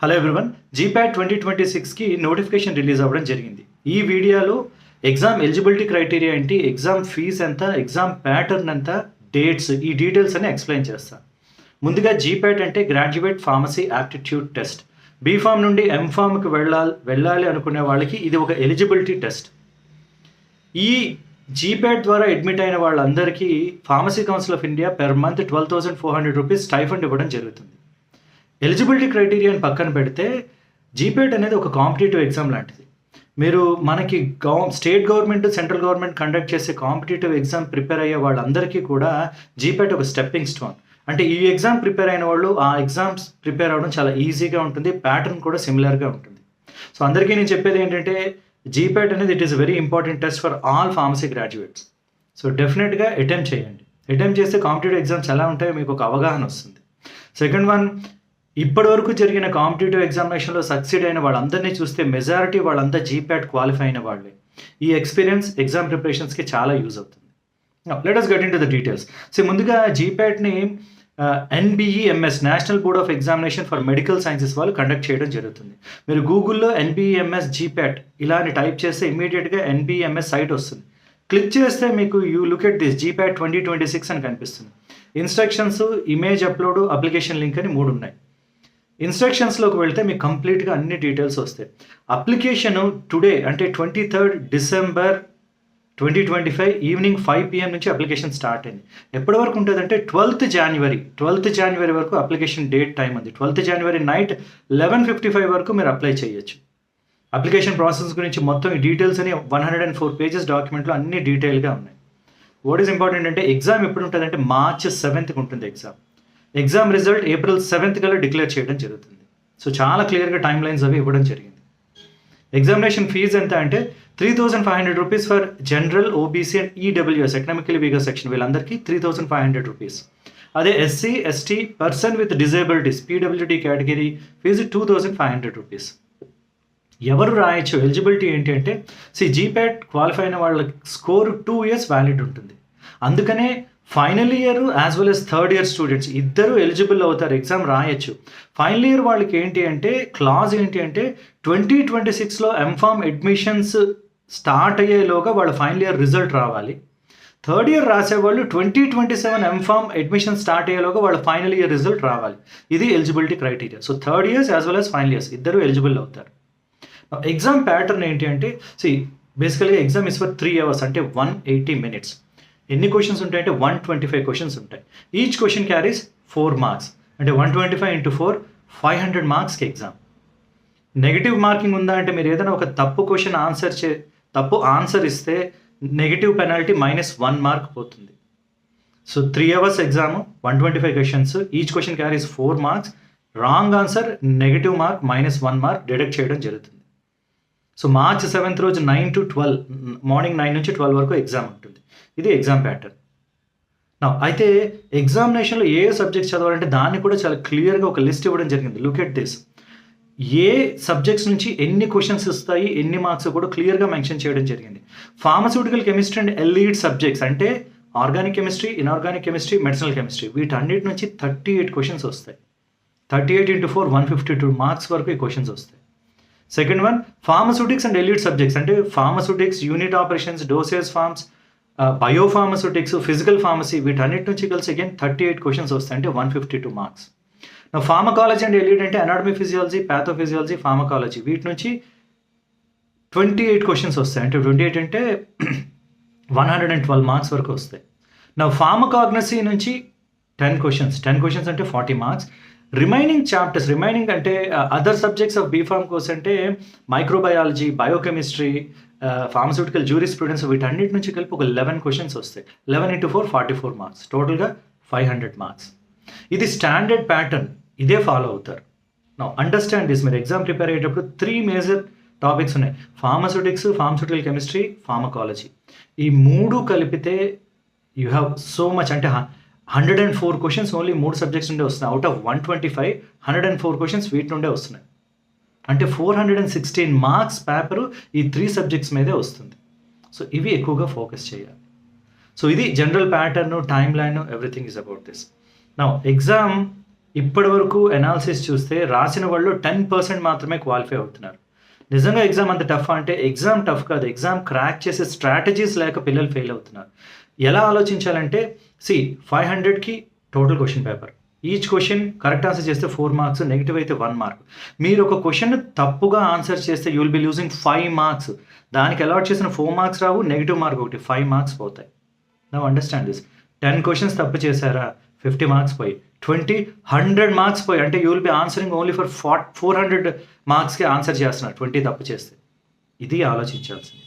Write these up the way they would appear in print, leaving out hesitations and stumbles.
Hello everyone, GPAT 2026కి notification release అవ్వడం జరిగింది. ఈ వీడియోలో ఎగ్జామ్ ఎలిజిబిలిటీ క్రైటీరియా ఏంటి, ఎగ్జామ్ ఫీజ్ ఎంత, ఎగ్జామ్ ప్యాటర్న్ ఎంత, డేట్స్, ఈ డీటెయిల్స్ అని ఎక్స్ప్లెయిన్ చేస్తాను. ముందుగా జీప్యాట్ అంటే graduate pharmacy aptitude test. B Pharm నుండి ఎంఫామ్కి వెళ్ళాలి అనుకునే వాళ్ళకి ఇది ఒక ఎలిజిబిలిటీ టెస్ట్. ఈ జీప్యాట్ ద్వారా అడ్మిట్ అయిన వాళ్ళందరికీ pharmacy council of India per month 12,400 rupees stipend ఇవ్వడం జరుగుతుంది. ఎలిజిబిలిటీ క్రైటీరియాని పక్కన పెడితే జీప్యాట్ అనేది ఒక కాంపిటేటివ్ ఎగ్జామ్ లాంటిది. మీరు మనకి state government, central government conduct చేసే కాంపిటేటివ్ ఎగ్జామ్ ప్రిపేర్ అయ్యే వాళ్ళందరికీ కూడా జీప్యాట్ ఒక స్టెప్పింగ్ స్టోన్. అంటే ఈ ఎగ్జామ్ ప్రిపేర్ అయిన వాళ్ళు ఆ ఎగ్జామ్స్ ప్రిపేర్ అవ్వడం చాలా ఈజీగా ఉంటుంది, ప్యాటర్న్ కూడా సిమిలర్గా ఉంటుంది. సో అందరికీ నేను చెప్పేది ఏంటంటే జీప్యాట్ అనేది it is very important test for all pharmacy graduates. So డెఫినెట్గా అటెంప్ట్ చేయండి. అటెంప్ట్ చేస్తే కాంపిటేటివ్ ఎగ్జామ్స్ ఎలా ఉంటాయో మీకు ఒక అవగాహన వస్తుంది. సెకండ్ వన్, ఇప్పటివరకు జరిగిన కాంపిటేటివ్ ఎగ్జామినేషన్లో సక్సీడ్ అయిన వాళ్ళందరినీ చూస్తే మెజారిటీ వాళ్ళంతా జీప్యాట్ క్వాలిఫై అయిన వాళ్ళే. ఈ ఎక్స్పీరియన్స్ ఎగ్జామ్ ప్రిపరేషన్స్కి చాలా యూజ్ అవుతుంది. Let us get into the details. So ముందుగా జీప్యాట్ని NBEMS national board of examination for medical sciences వాళ్ళు కండక్ట్ చేయడం జరుగుతుంది. మీరు గూగుల్లో NBEMS జీప్యాట్ ఇలా అని టైప్ చేస్తే ఇమీడియట్గా NBEMS సైట్ వస్తుంది. క్లిక్ చేస్తే మీకు యూ లుక్ ఎట్ దిస్ జీప్యాట్ 2026 అని కనిపిస్తుంది. Instructions, image upload, application link అని 3 ఉన్నాయి. ఇన్స్ట్రక్షన్స్లోకి వెళ్తే మీకు కంప్లీట్గా అన్ని డీటెయిల్స్ వస్తాయి. అప్లికేషన్ టుడే అంటే 23rd December 2025 ఈవినింగ్ 5 PM నుంచి అప్లికేషన్ స్టార్ట్ అయింది. ఎప్పటి వరకు ఉంటుంది అంటే 12th January వరకు అప్లికేషన్ డేట్ టైం ఉంది. 12th January నైట్ 11:55 వరకు మీరు అప్లై చేయొచ్చు. అప్లికేషన్ ప్రాసెస్ గురించి మొత్తం ఈ డీటెయిల్స్ అని 104 పేజెస్ డాక్యుమెంట్లో అన్ని డీటెయిల్గా ఉన్నాయి. వాట్ ఈస్ ఇంపార్టెంట్ అంటే ఎగ్జామ్ ఎప్పుడు ఉంటుంది అంటే March 7th ఉంటుంది ఎగ్జామ్ రిజల్ట్ April 7th కల్లా డిక్లేర్ చేయడం జరుగుతుంది. సో చాలా క్లియర్గా టైమ్ లైన్స్ అవి ఇవ్వడం జరిగింది. ఎగ్జామినేషన్ ఫీజు ఎంత అంటే 3,500 rupees for general, OBC and EWS economically weaker section వీళ్ళందరికీ 3,500 రూపీస్. అదే SC, ST, person with disabilities PWD category fee 2,500 rupees. ఎవరు రాయొచ్చు, ఎలిజిబిలిటీ ఏంటి అంటే జీప్యాట్ క్వాలిఫై అయిన వాళ్ళ స్కోర్ 2 years వ్యాలిడ్ ఉంటుంది. అందుకనే final year as well as third year students ఇద్దరు ఎలిజిబుల్ అవుతారు, ఎగ్జామ్ రాయొచ్చు. ఫైనల్ ఇయర్ వాళ్ళకి ఏంటి అంటే క్లాజ్ ఏంటి అంటే 2026లో ఎంఫామ్ అడ్మిషన్స్ స్టార్ట్ అయ్యేలోగా వాళ్ళ ఫైనల్ ఇయర్ రిజల్ట్ రావాలి. థర్డ్ ఇయర్ రాసేవాళ్ళు 2027 ఎంఫామ్ అడ్మిషన్ స్టార్ట్ అయ్యేలోగా వాళ్ళ ఫైనల్ ఇయర్ రిజల్ట్ రావాలి. ఇది eligibility criteria. So third years as well as final years ఇద్దరు ఎలిజిబుల్ అవుతారు. ఎగ్జామ్ ప్యాటర్న్ ఏంటి అంటే బేసికల్గా ఎగ్జామ్ ఇస్ ఫర్ 3 hours అంటే 180 minutes. ఎన్ని క్వశ్చన్స్ ఉంటాయంటే 125 క్వశ్చన్స్ ఉంటాయి. ఈచ్ క్వశ్చన్ క్యారీస్ 4 marks అంటే 125 into 4 500 మార్క్స్కి ఎగ్జామ్. నెగిటివ్ మార్కింగ్ ఉందా అంటే మీరు ఏదైనా ఒక తప్పు ఆన్సర్ ఇస్తే నెగిటివ్ పెనాల్టీ -1 mark పోతుంది. So 3 hours exam, 125 questions, each question carries 4 marks. Wrong answer negative mark -1 mark deduct చేయడం జరుగుతుంది. సో March 7th రోజు 9 to 12 మార్నింగ్ 9 నుంచి 12 వరకు ఎగ్జామ్ ఉంటుంది. ఇది ఎగ్జామ్ ప్యాటర్న్. అయితే ఎగ్జామినేషన్లో ఏ సబ్జెక్ట్స్ చదవాలంటే దాన్ని కూడా చాలా క్లియర్గా ఒక లిస్ట్ ఇవ్వడం జరిగింది. Look at this. A subjects నుంచి ఎన్ని క్వశ్చన్స్ వస్తాయి, ఎన్ని మార్క్స్ కూడా క్లియర్గా మెన్షన్ చేయడం జరిగింది. Pharmaceutical chemistry and allied subjects అంటే organic chemistry, inorganic chemistry, medicinal chemistry వీటన్నిటి నుంచి 38 క్వశ్చన్స్ వస్తాయి. 38 into 4 152 మార్క్స్ వరకు ఈ క్వశ్చన్స్ వస్తాయి. Second one, pharmaceutics and allied subjects అంటే pharmaceutics, unit operations, dosage forms, biopharmaceutics, physical pharmacy వీటన్నిటి నుంచి కలిసి అగైన్ 38 క్వశ్చన్స్ వస్తాయి అంటే 152 మార్క్స్. ఫార్మకాలజీ అండ్ ఎలీడ్ అంటే అనాటమీ ఫిజియాలజీ, ప్యాథోఫిజియాలజీ, ఫార్మకాలజీ వీటి నుంచి 28 క్వశ్చన్స్ వస్తాయి అంటే 28 అంటే 112 మార్క్స్ వరకు వస్తాయి. ఫార్మకాగ్నసీ నుంచి 10 క్వశ్చన్స్ అంటే 40 మార్క్స్. రిమైనింగ్ చాప్టర్స్ అంటే other subjects of B Pharm course అంటే మైక్రోబయాలజీ, బయోకెమిస్ట్రీ, ఫార్మస్యూటికల్ జ్యూరిస్ప్రుడెన్స్ వీటన్నిటి నుంచి కలిపి ఒక 11 క్వశ్చన్స్ వస్తాయి. 11 into 4 44 మార్క్స్, టోటల్గా 500 మార్క్స్. ఇది స్టాండర్డ్ ప్యాటర్న్, ఇదే ఫాలో అవుతారు. Understand this. మీరు ఎగ్జామ్ ప్రిపేర్ అయ్యేటప్పుడు 3 మేజర్ టాపిక్స్ ఉన్నాయి: ఫార్మస్యూటిక్స్, ఫార్మస్యూటికల్ కెమిస్ట్రీ, ఫార్మకాలజీ. ఈ 3 కలిపితే యూ హ్యావ్ సో మచ్ అంటే 104 క్వశ్చన్స్ ఓన్లీ 3 సబ్జెక్ట్స్ నుండే వస్తున్నాయి. అవుట్ ఆఫ్ 125 104 క్వశ్చన్స్ వీటి నుండే వస్తున్నాయి. అంటే 416 మార్క్స్ పేపరు ఈ 3 సబ్జెక్ట్స్ మీదే వస్తుంది. సో ఇవి ఎక్కువగా ఫోకస్ చేయాలి. సో ఇది general pattern, time line, everything is about this. Exam ఇప్పటి వరకు అనాలిసిస్ చూస్తే రాసిన వాళ్ళు 10% మాత్రమే క్వాలిఫై అవుతున్నారు. నిజంగా ఎగ్జామ్ అంత టఫ్ అంటే ఎగ్జామ్ టఫ్ కాదు. ఎగ్జామ్ క్రాక్ చేసే స్ట్రాటజీస్ లేక పిల్లలు ఫెయిల్ అవుతున్నారు. ఎలా ఆలోచించాలంటే 500కి total question paper. Each question correct answer చేస్తే 4 మార్క్స్, నెగిటివ్ అయితే 1 మార్క్. మీరు ఒక క్వశ్చన్ తప్పుగా ఆన్సర్ చేస్తే you will be losing 5 marks. దానికి అలాట్ చేసిన 4 మార్క్స్ రావు, నెగిటివ్ మార్క్ ఒకటి, 5 మార్క్స్ పోతాయి. Now understand this. 10 క్వశ్చన్స్ తప్పు చేశారా, 50 మార్క్స్ పోయి, 100 మార్క్స్ పోయి. అంటే you will be answering only for 400 మార్క్స్కి ఆన్సర్ చేస్తున్నారు 20 తప్పు చేస్తే. ఇది ఆలోచించాల్సింది.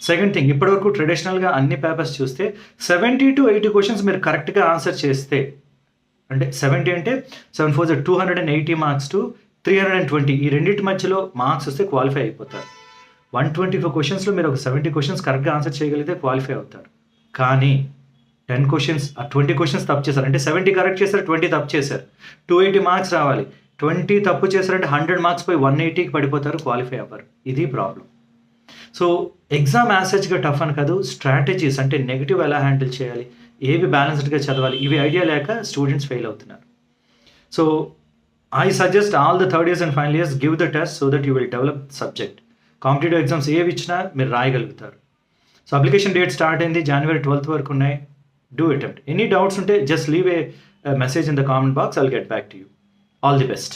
సెకండ్ థింగ్, ఇప్పటివరకు ట్రెడిషనల్గా అన్ని పేపర్స్ చూస్తే 70 to 80 క్వశ్చన్స్ మీరు కరెక్ట్గా ఆన్సర్ చేస్తే, అంటే 70 అంటే 7 4 280 మార్క్స్ టు 320, ఈ రెండింటి మధ్యలో మార్క్స్ వస్తే క్వాలిఫై అయిపోతారు. 124 క్వశ్చన్స్లో మీరు ఒక 70 క్వశ్చన్స్ కరెక్ట్గా ఆన్సర్ చేయగలిగితే క్వాలిఫై అవుతారు. కానీ 10 క్వశ్చన్స్ 20 క్వశ్చన్స్ తప్పు చేశారు అంటే 70 కరెక్ట్ చేశారు, 20 తప్పు చేశారు, 280 మార్క్స్ రావాలి. 20 తప్పు చేశారంటే 100 మార్క్స్ పోయి 180కి పడిపోతారు, క్వాలిఫై అవ్వరు. ఇది ప్రాబ్లం. సో ఎగ్జామ్ యాసెచ్గా టఫ్ అని కాదు, స్ట్రాటజీస్ అంటే నెగిటివ్ ఎలా హ్యాండిల్ చేయాలి, ఏవి బ్యాలెన్స్డ్గా చదవాలి, ఇవి ఐడియా లేక స్టూడెంట్స్ ఫెయిల్ అవుతున్నారు. So I suggest all the third years and final years give the test so that you will develop subject. Competitive exams ఏవి ఇచ్చినా మీరు రాయగలుగుతారు. సో అప్లికేషన్ డేట్ స్టార్ట్ అయింది, January 12th వరకు ఉన్నాయి. Do attempt. Any doubts unte just leave a message in the comment box. I'll get back to you. All the best.